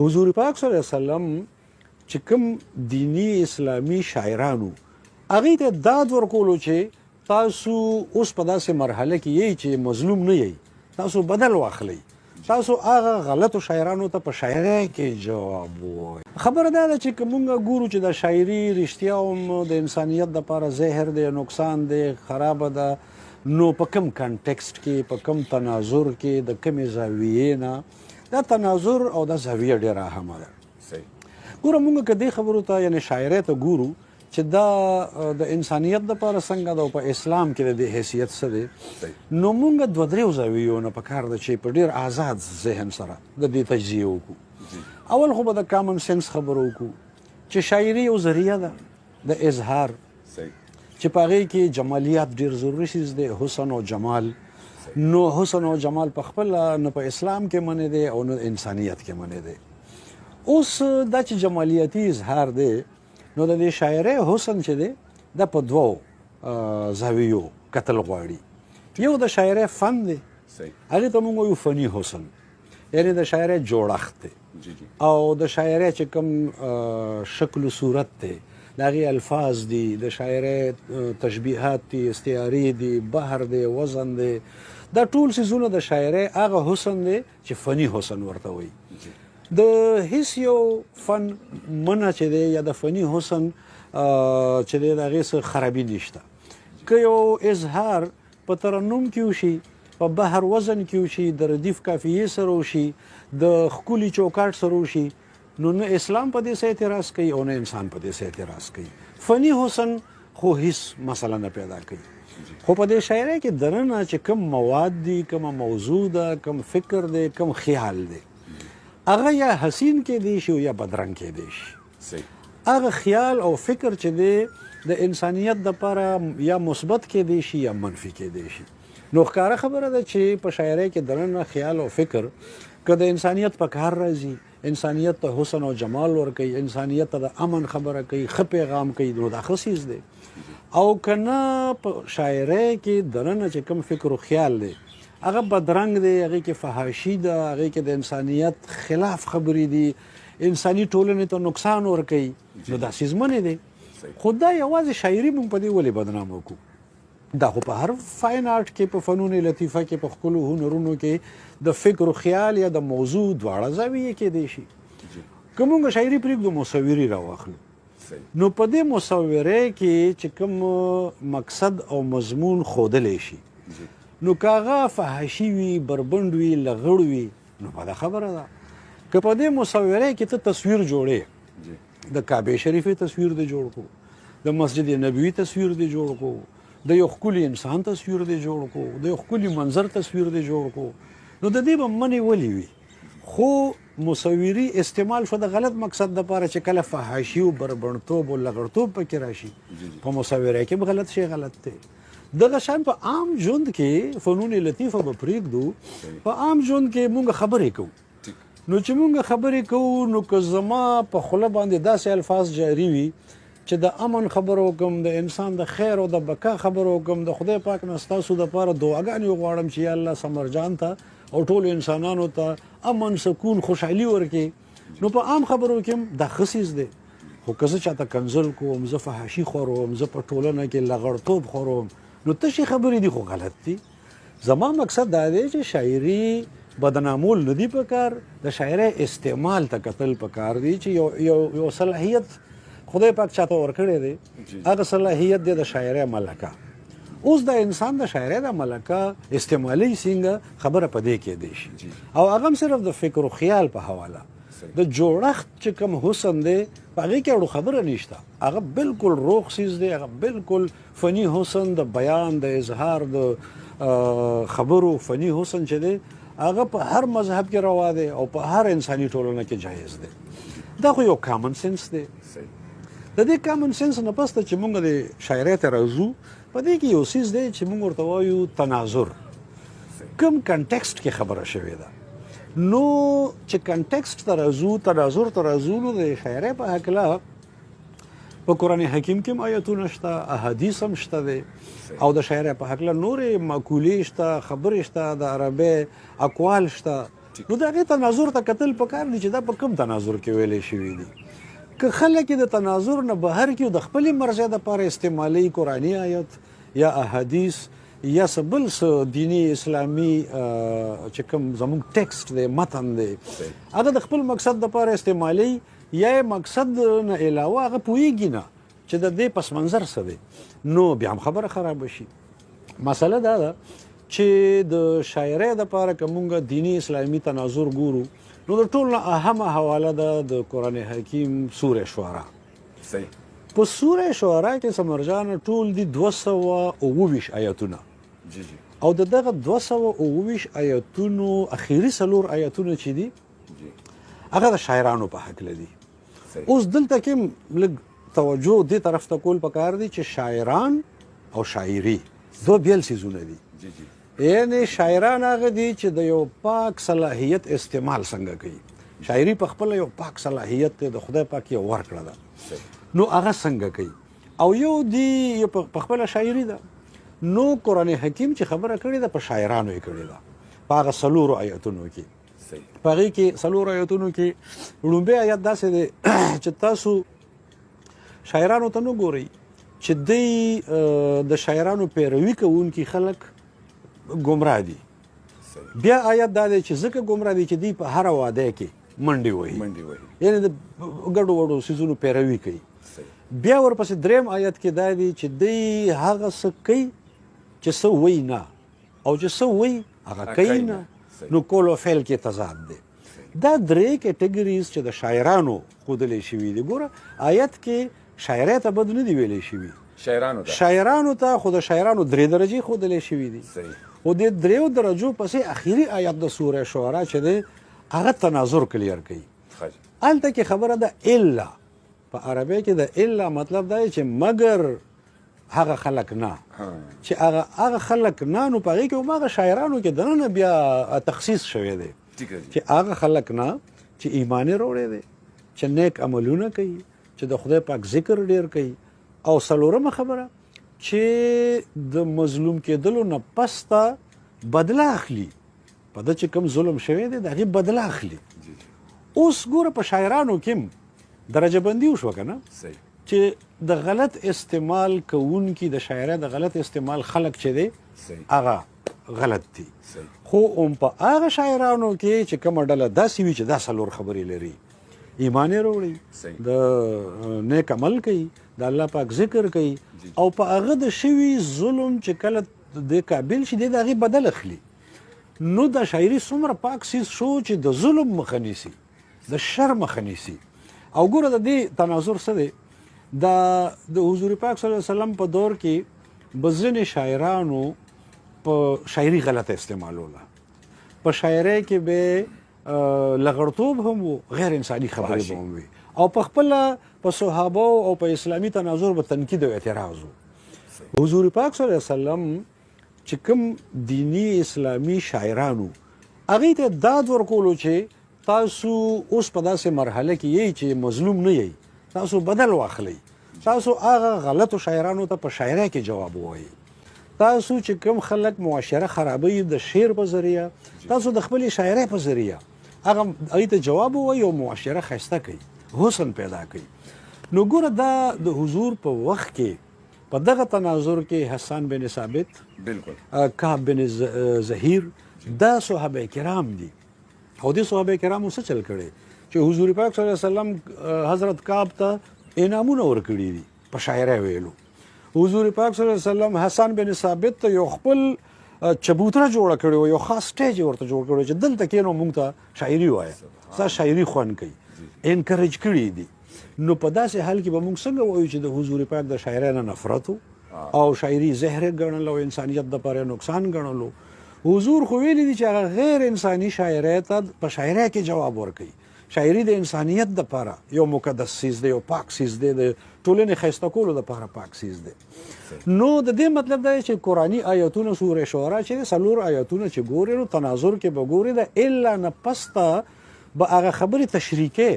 حضور پاک صلی الله علیه وسلم چې کوم دینی اسلامي شاعرانو هغې ته داد ورکولو چې تاسو اوس په داسې مرحله کې یئ چې مظلوم نه یئ، تاسو بدل واخلئ، تاسو هغه غلطو شاعرانو ته په شاعرۍ کې جواب ووایئ. خبره دا ده چې که مونږ ګورو چې د شاعري رښتیا هم د انسانیت دپاره زهر دی، نقصان دی، خرابه ده، نو په کوم کنټکسټ کې، په کوم تناظر کې، د کومې زاویې نه دا تناظر او دا زاویه ډېره اهمه ده. ګوره مونږ که دې خبرو ته یعنې شاعرۍ ته ګورو چې دا د انسانیت دپاره څنګه ده او په اسلام کې د دې حیثیت څه دی، نو مونږ دوه درېو زاویو نه پکار ده چې په ډېر آزاد ذهن سره د دې تجزیه وکړو. اول خو به د کامن سنس خبرو وکړو چې شاعري یو ذریعه ده د اظهار چې په هغې کې جمالیات ډېر ضروري څیز دی، حسن او جمال. نو حسن او جمال په خپله نه په اسلام کې منع دی او نه انسانیت کې منع دی. اوس دا چې جمالیاتي اظهار دی نو د دې شاعرۍ حسن چې دی دا په دوو زاویو کتل غواړي. یو د شاعرۍ فن دی، هغې ته موږ وایو فني حسن، یعنې د شاعرۍ جوړښت دی او د شاعرۍ چې کوم شکل و صورت دی، د هغې الفاظ دي، د شاعرۍ تشبیهات دي، استعارې دي، بحر دی، وزن دی، دا ټول څیزونه د شاعرۍ هغه حسن دی چې فني حسن ورته وایي. د هیڅ یو فن منع چې دی یا د فني حسن چې دی د هغې څه خرابي نشته. که یو اظهار په ترنم کې وشي، په بحر وزن کې وشي، د ردیف قافیې سره وشي، د ښکلي چوکاټ سره وشي، نو نه اسلام په دې څه اعتراض کوي او نه انسان په دې څه اعتراض کوي. فني حسن خو هیڅ مسله نه پیدا کوي. خو په دې شاعرۍ کې دننه چې کوم مواد دي، کومه موضوع ده، کوم فکر دی، کوم خیال دی، هغه یا حسین کې دی شي یا بدرنګ کې دی شي. هغه خیال او فکر چې دی د انسانیت دپاره یا مثبت کې دی شي یا منفي کې دی شي. نو ښکاره خبره ده چې په شاعرۍ کې دننه خیال او فکر که د انسانیت په کار راځي، انسانیت ته حسن او جمال ورکوي، انسانیت ته د امن خبره کوي، ښه پیغام کوي، نو دا ښه څیز دی. او که نه په شاعرۍ کې دننه چې کوم فکر و خیال دی هغه بدرنګ دی، هغې کې فحاشي ده، هغې کې د انسانیت خلاف خبرې دي، انساني ټولنې ته نقصان ورکوي، نو دا څیز منې دی. خو دا یوازې شاعري موږ په دې ولې بدنامه وکړو؟ دا خو په هر فاین آرټ کې، په فنون لطیفه کې، په ښکلو هنرونو کې د فکر و خیال یا د موضوع دواړه زاویې کېدی شي. که موږ شاعري پرېږدو مصوري راواخلو، نو په دې مصورۍ کې چې کوم مقصد او مضمون ښودلی شي، نو که هغه فحاشي وي، بربنډ وي، لغړ وي، نو په دا خبره ده. که په دې مصورۍ کې ته تصویر جوړې، د کعبې شریفې تصویر دې جوړ کړو، د مسجد نبوي تصویر دې جوړ کړو، د یو ښکلي انسان تصویر دې جوړ کړو، د یو ښکلي منظر تصویر دې جوړ کړو، نو د دې به منې ولې وي؟ خو مصوري استعمال شو د غلط مقصد دپاره چې کله فحاشي او بربنډتوب او لغړتوب پکې راشي، په مصورۍ کې به غلط شی غلط دی. دغه شان په عام ژوند کې فنون لطیفه به پرېږدو، په عام ژوند کې مونږ خبرې کوو. نو چې مونږ خبرې کوو، نو که زما په خوله باندې داسې الفاظ جاري وي چې د امن خبرو وکړم، د انسان د خیر او د بقا خبرو وکړم، د خدای پاک نه ستاسو دپاره دعاګانې وغواړم چې یا الله سمرجان ته او ټولو انسانانو ته امن، سکون، خوشحالي ورکړي، نو په عام خبرو کې هم دا ښه څیز دی. خو که زه چاته کنځل کوم، زه فحاشي خوروم، زه په ټولنه کې لغړتوب خوروم، نو تشې خبرې دي خو غلط دي. زما مقصد دا دی چې شاعري بدنامول نه دي پکار، د شاعرۍ استعمال ته کتل پکار دی چې یو صلاحیت خدای پاک چاته ورکړی دی، هغه صلاحیت دی د شاعرۍ ملکه. اوس د انسان د شاعرۍ د ملکه استعمالي څنګه خبره په دې کې دی شي، او هغه هم صرف د فکر و خیال په حواله. د جوړښت چې کوم حسن دی په هغې کې اړو خبره نشته، هغه بالکل روغ څیز دی، هغه بالکل فني حسن د بیان، د اظهار، د خبرو فني حسن چې دی هغه په هر مذهب کې روا دی او په هر انساني ټولنه کې جایز دی. دا خو یو کامن سنس دی. د دې کامن سنس نه پس ته چې موږ د شاعرۍ ته راځو، په دې کې یو څیز دی چې موږ ورته وایو تناظر. کوم کنټکسټ کې خبره شوې ده، نو چې کنټکسټ ته راځو، تناظر ته راځو، نو د شاعرۍ په هکله په قرآن حکیم کې هم آیتونه شته، احادیث هم شته دی، او د شاعرۍ په هکله نورې مقولې شته، خبرې شته، د عربۍ اقوال شته. نو د هغې تناظر ته کتل پکار دي چې دا په کوم تناظر کې ویلی شوي دي. که خلک د تناظر نه بهر کړي د خپلې مرضۍ دپاره استعمالوي قرآني آیت یا احادیث یا څه بل څه دیني اسلامي چې کوم زموږ ټیکسټ دی متن دی هغه د خپل مقصد دپاره استعمالوي یا مقصد نه علاوه هغه پوهېږي نه چې د دې پس منظر څه دی نو بیا هم خبره خرابه شي. مسله دا ده چې د شاعرۍ دپاره که مونږ دیني اسلامي تناظر ګورو نو د ټول نه اهمه حواله ده د قرآن حکیم سوره شعرا. صحیح. په سوره شعرا کې سمرجان ټول دي 229 آیاتونه. جی جی. او د دغه 229 آیاتونو اخیری څلور آیاتونه چې دي هغه د شاعرانو په هکله دي. اوس دلته کې لږ توجه دې طرف ته کول پکار دي چې شاعران او شاعري دوه بیل څیزونه دي. جی جی. یعنی شاعران هغه دي چې د یو پاک صلاحیت استعمال څنګه کوي. شاعري په خپل یو پاک صلاحیت ته د خدای پاک یو ورکړه ده نو هغه څنګه کوي او یو دی په خپل شاعري ده. نو قرآن حکیم چې خبره کړې ده په شاعرانو یې کړې ده په هغه څلورو آیتونو کې. په هغې کې څلورو آیتونو کې لومبی آیت داسې دی چې تاسو شاعرانو ته نه ګورئ چې دی د شاعرانو پیروي کوونکي خلک ګمراه دي. بیا آیت دا دی چې ځکه ګمراه دي چې دوی په هره واده کې منډې وهي یعنې د ګډو وډو څیزونو پیروي کوي. بیا ورپسې دریم آیت کې دا دی چې دوی هغه څه کوي چې څه وایي نه او چې څه وایي هغه کوي نه نو کول او فعل کې تضاد دی. دا درې کیټګریز چې د شاعرانو ښودلی شوي دي. ګوره آیت کې شاعرۍ ته بد نه دي ویلی شوي شاعرانو ته خو د شاعرانو 3 درجې ښودلی شوي دي. خو د 3 درجو پسې اخیری آیت د سوره شعرا چې دی هغه تناظر کلیر کوي. هلته کې خبره ده الا په عربی کې د الا مطلب دا چې مگر هغه خلک نه چې هغه خلک نه نو په هغې کې هم هغه شاعرانو کې دننه بیا تخصیص شوی دی چې هغه خلک نه چې ایمان یې راوړی دی چې نیک عملونه کوي چې د خدای پاک ذکر ډیر کوي. او څلورمه خبره چې د مظلوم کېدلو نه پسته بدله اخلي په ده چې کوم ظلم شوی دی د هغې بدله اخلي. اوس ګوره په شاعرانو کې درجه بندي وشوه که نه چې د غلط استعمال کوونکي د شاعرۍ د غلط استعمال خلک چې دی هغه غلط دي. خو هم په هغه شاعرانو کې چې کومه ډله داسې وي چې دا څلور خبرې لري ایمان یې راوړي د نیک عمل کوي د الله پاک ذکر کوي او په هغه د شوي ظلم چې کله د قابل شي دی د هغې بدل اخلي. نو د شاعري څومره پاک څیز شو چې د ظلم مخه نیسي د شر مخه نیسي. او ګوره د دې تناظر څه دی د حضور پاک صلی الله علیه وسلم په دور کې به ځینې شاعرانو په شاعري غلطه استعمالوله. په شاعرۍ کې به لغړتوب هم و غیر انساني خبرې به هم وي او په خپله په صحابو او په اسلامي تناظر به تنقید او اعتراض و. حضور پاک صلی الله علیه وسلم چې کوم دینی اسلامي شاعرانو هغې ته داد ورکولو چې تاسو اوس په داسې مرحله کې یئ چې مظلوم نه یئ تاسو بدل واخلئ تاسو هغه غلطو شاعرانو ته په شاعرۍ کې جواب ووایئ. تاسو چې کوم خلک معاشره خرابوي د شعر په ذریعه تاسو د خپلې شاعرۍ په ذریعه هغې ته جواب ووایئ او معاشره ښایسته کوي حسن پیدا کوي. نو ګوره دا د حضور په وخت کې په دغه تناظر کې حسان بن ثابت کعب بن زهیر دا صحابه کرام دي. او دې صحابه کرامو څه چل کړی چې حضور پاک صلی الله علیه وسلم حضرت کعب ته انعامونه ورکړي دي په شاعرۍ ویلو. حضور پاک صلی الله علیه وسلم حسان بن ثابت ته یو خپل چبوتره جوړه کړې وه یو خاص سټیج یې ورته جوړ کړی چې دلته کښېنو موږ ته شاعري وایه ستا شاعري خوند کوي انکریج کړي دي. نو په داسې حال کې به موږ څنګه وایو چې د حضور پاک د شاعرۍ نه نفرت او شاعري زهر ګڼل او انسانیت دپاره نقصان ګڼلو. حضور خو ویلي دي چې هغه غیر انساني شاعرۍ ته په شاعرۍ کې جواب ورکوي. شاعري د انسانیت دپاره یو مقدس څیز دی یو پاک څیز دی د ټولنې ښایسته کولو دپاره پاک څیز دی. نو د دې مطلب دا دی چې قرآني آیتونه سوره شعرا چې دی 4 آیتونه چې ګورې نو تناظر کې به ګورې د الا نه پسته به هغه خبرې تشریح کوې